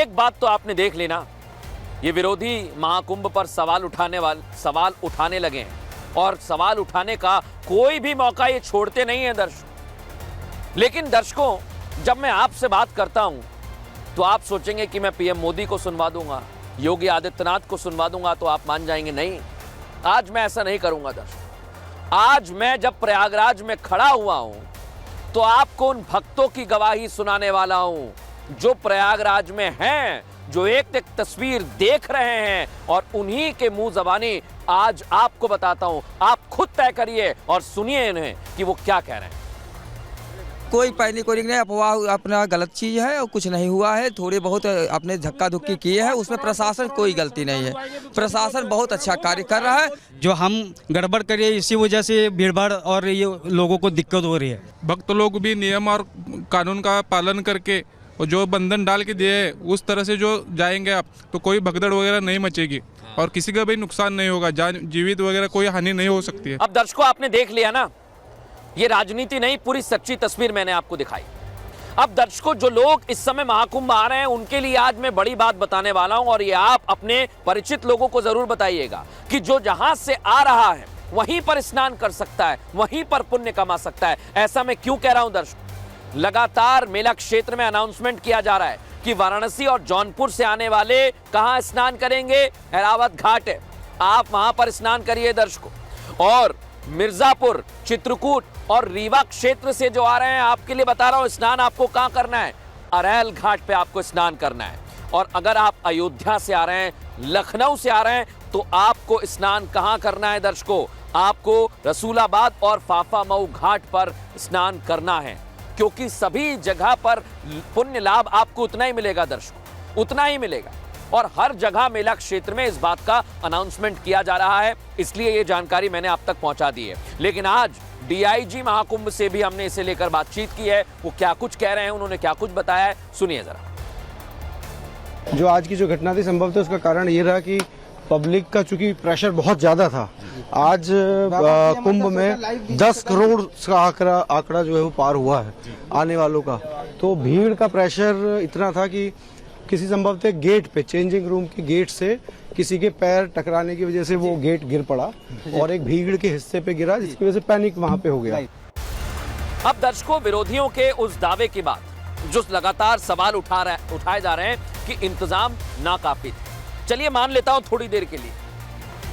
एक बात तो आपने देख लेना, ये विरोधी महाकुंभ पर सवाल उठाने लगे हैं और सवाल उठाने का कोई भी मौका ये छोड़ते नहीं है दर्शकों। लेकिन दर्शकों, जब मैं आपसे बात करता हूं तो आप सोचेंगे कि मैं पीएम मोदी को सुनवा दूंगा, योगी आदित्यनाथ को सुनवा दूंगा, तो आप मान जाएंगे। नहीं, आज मैं ऐसा नहीं करूंगा दर्शकों। आज मैं जब प्रयागराज में खड़ा हुआ हूं तो आपको उन भक्तों की गवाही सुनाने वाला हूं जो प्रयागराज में हैं, जो एक एक तस्वीर देख रहे हैं, और उन्हीं के मुंह जबानी आज आपको बताता हूं। आप खुद तय करिए और सुनिए इन्हें कि वो क्या कह रहे हैं। कोई पैनिक नहीं, अफवाह अपना गलत चीज़ है और कुछ नहीं हुआ है। थोड़े बहुत अपने धक्का धुक्की किए हैं, उसमें प्रशासन कोई गलती नहीं है। प्रशासन बहुत अच्छा कार्य कर रहा है। जो हम गड़बड़ करिए इसी वजह से भीड़भाड़ और ये लोगों को दिक्कत हो रही है। भक्त लोग भी नियम और कानून का पालन करके और जो बंधन डाल के दिए उस तरह से जो जाएंगे आप, तो कोई भगदड़ वगैरह नहीं मचेगी और किसी का भी नुकसान नहीं होगा, जान जीवित वगैरह कोई हानि नहीं हो सकती है। अब दर्शकों, आपने देख लिया ना, ये राजनीति नहीं, पूरी सच्ची तस्वीर मैंने आपको दिखाई। अब दर्शकों, जो लोग इस समय महाकुंभ आ रहे हैं उनके लिए आज मैं बड़ी बात बताने वाला हूं, और ये आप अपने परिचित लोगों को जरूर बताइएगा कि जो जहां से आ रहा है वहीं पर स्नान कर सकता है, वहीं पर पुण्य कमा सकता है। ऐसा मैं क्यों कह रहा हूं दर्शकों? लगातार मेला क्षेत्र में अनाउंसमेंट किया जा रहा है कि वाराणसी और जौनपुर से आने वाले कहां स्नान करेंगे? ऐरावत घाट है, आप वहां पर स्नान करिए दर्शकों। और मिर्जापुर, चित्रकूट और रीवा क्षेत्र से जो आ रहे हैं, आपके लिए बता रहा हूं, स्नान आपको कहां करना है? अरैल घाट पे आपको स्नान करना है। और अगर आप अयोध्या से आ रहे हैं, लखनऊ से आ रहे हैं, तो आपको स्नान कहां करना है दर्शकों? आपको रसूलाबाद और फाफा मऊ घाट पर स्नान करना है, क्योंकि सभी जगह पर पुण्य लाभ आपको उतना ही मिलेगा दर्शकों, उतना ही मिलेगा। और हर जगह मेला क्षेत्र में इस बात का अनाउंसमेंट किया जा रहा है, इसलिए ये जानकारी मैंने आप तक पहुंचा दी है। लेकिन आज डीआईजी महाकुंभ से भी हमने इसे लेकर बातचीत की है, वो क्या कुछ कह रहे हैं, उन्होंने क्या कुछ बताया है, सुनिए जरा। जो आज की जो घटना थी संभवतः उसका कारण ये रहा कि पब्लिक का चूंकि प्रेशर बहुत ज्यादा था। आज कुंभ में 10 करोड़ का आंकड़ा जो है वो पार हुआ है आने वालों का, तो भीड़ का प्रेशर इतना था कि किसी संभवतः गेट पे, चेंजिंग रूम के गेट से किसी के पैर टकराने की वजह से वो गेट गिर पड़ा और एक भीड़ के हिस्से पे गिरा, जिसकी वजह से पैनिक वहां पे हो गया। अब दर्शकों, विरोधियों के उस दावे के बाद जो लगातार सवाल उठाए जा रहे हैं कि इंतजाम नाकाफी थे, चलिए मान लेता हूं थोड़ी देर के लिए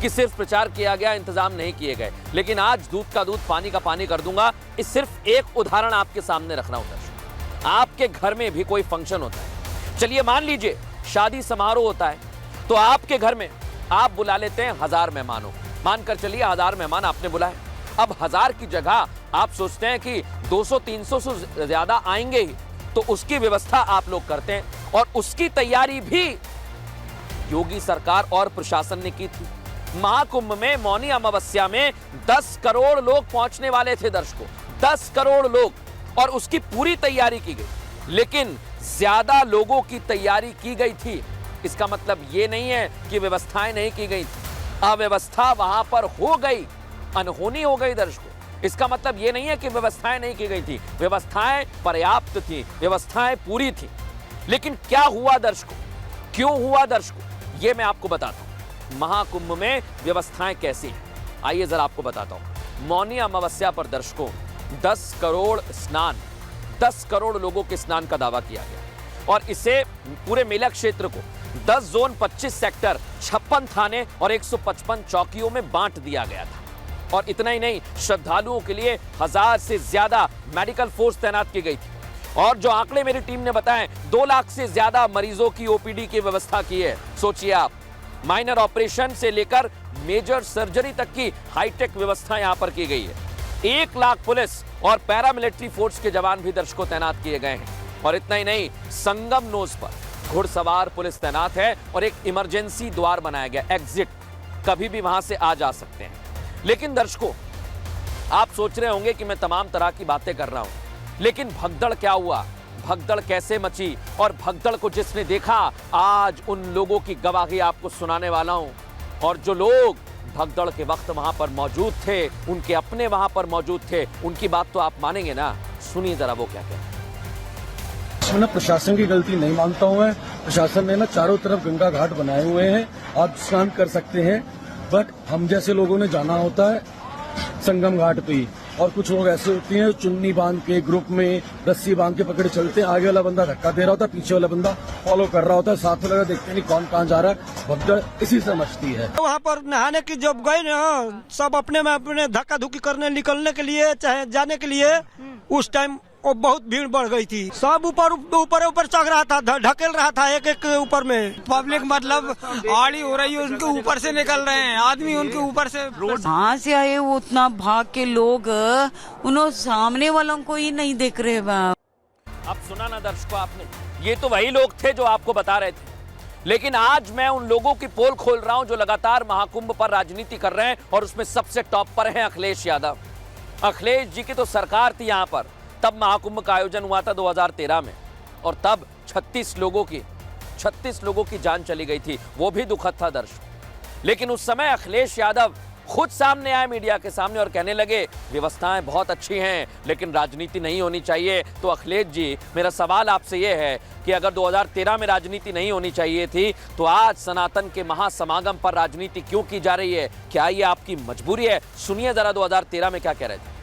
कि सिर्फ प्रचार किया गया, इंतजाम नहीं किए गए। लेकिन आज दूध का दूध, पानी का पानी कर दूंगा। इस सिर्फ एक उदाहरण आपके सामने रख रहा हूं दर्शक। आपके घर में भी कोई फंक्शन होता है, चलिए मान लीजिए शादी समारोह होता है, तो आपके घर में आप बुला लेते हैं 1000 मेहमानों, मानकर चलिए 1000 मेहमान आपने बुलाए। अब 1000 की जगह आप सोचते हैं कि 200-300 से ज्यादा आएंगे ही, तो उसकी व्यवस्था आप लोग करते हैं, और उसकी तैयारी भी योगी सरकार और प्रशासन ने की थी। महाकुंभ में मौनी अमावस्या में 10 करोड़ लोग पहुंचने वाले थे दर्शकों, 10 करोड़ लोग, और उसकी पूरी तैयारी की गई। लेकिन ज्यादा लोगों की तैयारी की गई थी, इसका मतलब यह नहीं है कि व्यवस्थाएं नहीं की गई थी। अव्यवस्था वहां पर हो गई, अनहोनी हो गई दर्शकों। इसका मतलब यह नहीं है कि व्यवस्थाएं नहीं की गई थी, व्यवस्थाएं पर्याप्त थी, व्यवस्थाएं पूरी थी। लेकिन क्या हुआ दर्शकों, क्यों हुआ दर्शकों, यह मैं आपको बताता हूं। महाकुंभ में व्यवस्थाएं कैसी हैं, आइए जरा आपको बताता हूं। मौनी अमावस्या पर दर्शकों 10 करोड़ स्नान, 10 करोड़ लोगों के स्नान का दावा किया गया, और इसे पूरे मेला क्षेत्र को 10 जोन, 25 सेक्टर, 56 थाने और 155 चौकियों में बांट दिया गया था। और इतना ही नहीं, श्रद्धालुओं के लिए 1000 से ज्यादा मेडिकल फोर्स तैनात की गई थी। और जो आंकड़े मेरी टीम ने बताए, 2 लाख से ज्यादा मरीजों की ओपीडी की व्यवस्था की है। सोचिए आप, माइनर ऑपरेशन से लेकर मेजर सर्जरी तक की हाईटेक व्यवस्था यहां पर की गई है। 1 लाख पुलिस और पैरामिलिट्री फोर्स के जवान भी दर्शकों तैनात किए गए हैं। और इतना ही नहीं, संगम नोज पर घुड़सवार पुलिस तैनात है और एक इमरजेंसी द्वार बनाया गया, एग्जिट, कभी भी वहां से आ जा सकते हैं। लेकिन दर्शकों, आप सोच रहे होंगे कि मैं तमाम तरह की बातें कर रहा हूं, लेकिन भगदड़ क्या हुआ, भगदड़ कैसे मची, और भगदड़ को जिसने देखा, आज उन लोगों की गवाही आपको सुनाने वाला हूं। और जो लोग भगदड़ के वक्त वहां पर मौजूद थे, उनके अपने वहां पर मौजूद थे, उनकी बात तो आप मानेंगे ना। सुनिए जरा वो क्या कहते हैं। इसमें ना प्रशासन की गलती नहीं मानता हूँ मैं। प्रशासन ने ना चारों तरफ गंगा घाट बनाए हुए हैं, आप स्नान कर सकते हैं, बट हम जैसे लोगों ने जाना होता है संगम घाट पे ही। और कुछ लोग ऐसे होते हैं चुन्नी बांध के ग्रुप में रस्सी बांध के पकड़े चलते हैं, आगे वाला बंदा धक्का दे रहा होता है, पीछे वाला बंदा फॉलो कर रहा होता है, साथ में लगा देखते नहीं कौन कहाँ जा रहा है। भगदड़ इसी से मचती है। वहाँ पर नहाने की जब गए ना, सब अपने में अपने धक्का धुक्की करने निकलने के लिए चाहे जाने के लिए, उस टाइम वो बहुत भीड़ बढ़ गई थी। सब ऊपर ऊपर ऊपर चढ़ रहा था, ढकेल रहा था एक एक ऊपर में। पब्लिक मतलब आड़ी हो रही है, उनके ऊपर से निकल रहे हैं आदमी, उनके ऊपर से रोड। कहाँ से आए वो उतना भाग के लोग, उन्होंने सामने वालों को ही नहीं देख रहे। अब सुना ना दर्शकों आपने, ये तो वही लोग थे जो आपको बता रहे थे, लेकिन आज मैं उन लोगों की पोल खोल रहा हूं जो लगातार महाकुंभ पर राजनीति कर रहे हैं, और उसमें सबसे टॉप पर हैं अखिलेश यादव। अखिलेश जी की तो सरकार थी यहां पर, तब महाकुंभ का आयोजन हुआ था 2013 में, और तब 36 लोगों की जान चली गई थी, वो भी दुखद था दर्शक। लेकिन उस समय अखिलेश यादव खुद सामने आए मीडिया के सामने और कहने लगे व्यवस्थाएं बहुत अच्छी हैं लेकिन राजनीति नहीं होनी चाहिए। तो अखिलेश जी, मेरा सवाल आपसे यह है कि अगर 2013 में राजनीति नहीं होनी चाहिए थी तो आज सनातन के महासमागम पर राजनीति क्यों की जा रही है? क्या ये आपकी मजबूरी है? सुनिए जरा 2013 में क्या कह रहे थे।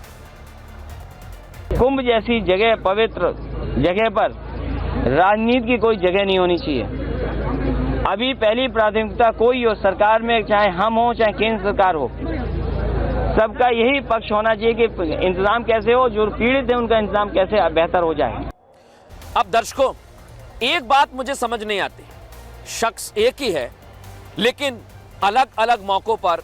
कुंभ जैसी जगह, पवित्र जगह पर राजनीति की कोई जगह नहीं होनी चाहिए। अभी पहली प्राथमिकता कोई हो, सरकार में चाहे हम हो चाहे केंद्र सरकार हो, सबका यही पक्ष होना चाहिए कि इंतजाम कैसे हो, जो पीड़ित है उनका इंतजाम कैसे बेहतर हो जाए। अब दर्शकों, एक बात मुझे समझ नहीं आती, शख्स एक ही है लेकिन अलग अलग मौकों पर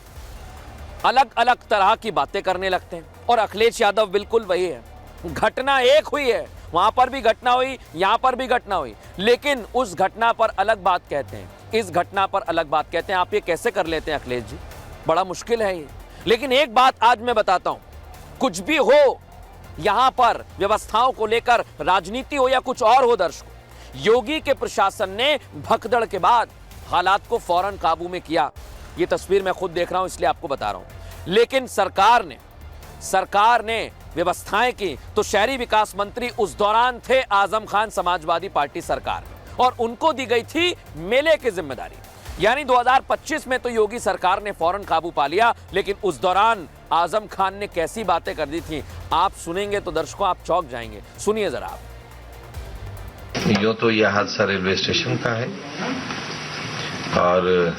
अलग अलग तरह की बातें करने लगते हैं, और अखिलेश यादव बिल्कुल वही है। घटना एक हुई है, वहां पर भी घटना हुई, यहां पर भी घटना हुई, लेकिन उस घटना पर अलग बात कहते हैं, इस घटना पर अलग बात कहते हैं। आप ये कैसे कर लेते हैं अखिलेश जी? बड़ा मुश्किल है ये। लेकिन एक बात आज मैं बताता हूं, कुछ भी हो यहां पर, व्यवस्थाओं को लेकर राजनीति हो या कुछ और हो दर्शकों, योगी के प्रशासन ने भगदड़ के बाद हालात को फौरन काबू में किया। ये तस्वीर मैं खुद देख रहा हूं इसलिए आपको बता रहा हूं। लेकिन सरकार ने व्यवस्थाएं की तो शहरी विकास मंत्री उस दौरान थे आजम खान, समाजवादी पार्टी सरकार, और उनको दी गई थी मेले की जिम्मेदारी। यानी 2025 में तो योगी सरकार ने फौरन काबू पा लिया, लेकिन उस दौरान आजम खान ने कैसी बातें कर दी थी आप सुनेंगे तो दर्शकों आप चौंक जाएंगे। सुनिए जरा आप। यूं तो यह हादसा रेलवे स्टेशन का है और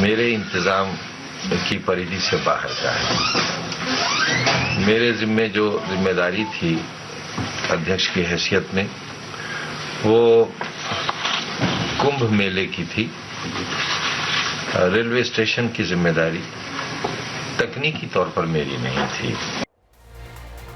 मेरे इंतजाम की परिधि से बाहर का है। मेरे जिम्मे जो जिम्मेदारी थी अध्यक्ष की हैसियत में, वो कुंभ मेले की थी। रेलवे स्टेशन की जिम्मेदारी तकनीकी तौर पर मेरी नहीं थी।